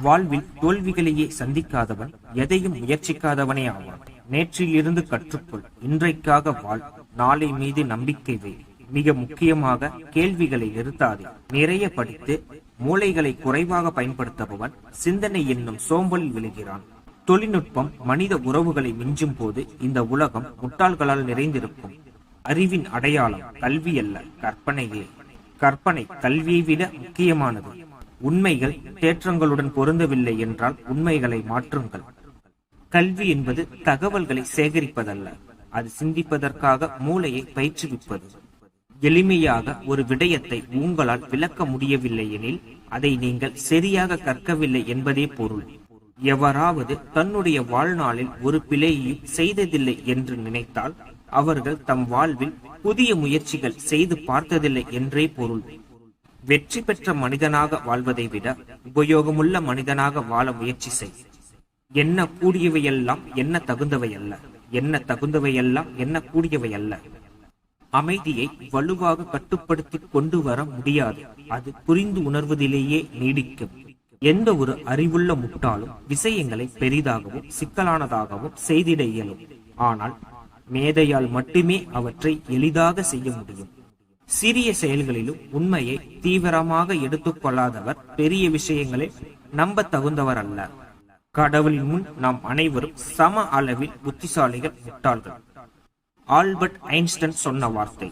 வாழ்வில் தோல்விகளையே சந்திக்காதவன் எதையும் முயற்சிக்காதவனே ஆவான். நேற்றில் இருந்து கற்றுக்கொள், இன்றைக்காக வாழ், நாளை மீது நம்பிக்கை வை. மிக முக்கியமாக கேள்விகளை நிறுத்தாதே. நிறைய படித்து மூளைகளை குறைவாக பயன்படுத்துபவன் சிந்தனை என்னும் சோம்பலில் விழுகிறான். தொழில்நுட்பம் மனித உறவுகளை மிஞ்சும் போது இந்த உலகம் முட்டாள்களால் நிறைந்திருக்கும். அறிவின் அடையாளம் கல்வி அல்ல, கற்பனையே. கற்பனை கல்வியை விட முக்கியமானது. உண்மைகள் தேற்றங்களுடன் பொருந்தவில்லை என்றால் உண்மைகளை மாற்றுங்கள். கல்வி என்பது தகவல்களை சேகரிப்பதல்ல, அது சிந்திப்பதற்காக மூளையை பயிற்றுவிப்பது. எளிமையாக ஒரு விடயத்தை உங்களால் விளக்க முடியவில்லை எனில் அதை நீங்கள் சரியாக கற்கவில்லை என்பதே பொருள். எவராவது தன்னுடைய வாழ்நாளில் ஒரு பிழையையும் செய்ததில்லை என்று நினைத்தால் அவர்கள் தம் வாழ்வில் புதிய முயற்சிகள் செய்து பார்த்ததில்லை என்றே பொருள். வெற்றி பெற்ற மனிதனாக வாழ்வதை விட உபயோகமுள்ள மனிதனாக வாழ முயற்சி செய். என்ன கூடியவையெல்லாம் என்ன தகுந்தவை அல்ல, என்ன தகுந்தவையெல்லாம் என்ன கூடியவை அல்ல. அமைதியை வலுவாக கட்டுப்படுத்தி கொண்டு வர முடியாது, அது புரிந்து உணர்வதிலேயே நீடிக்கும். எந்த ஒரு அறிவுள்ள முட்டாளும் விஷயங்களை பெரிதாகவும் சிக்கலானதாகவும் செய்திட இயலும். ஆனால் மேதையால் மட்டுமே அவற்றை எளிதாக செய்ய முடியும். சிறிய செயல்களிலும் உண்மையை தீவிரமாக எடுத்துக்கொள்ளாதவர் பெரிய விஷயங்களை நம்ப தகுந்தவர் அல்ல. கடவுளின் முன் நாம் அனைவரும் சம அளவில் புத்திசாலிகள், முட்டாள்கள். ஆல்பர்ட் ஐன்ஸ்டைன் சொன்ன வார்த்தை.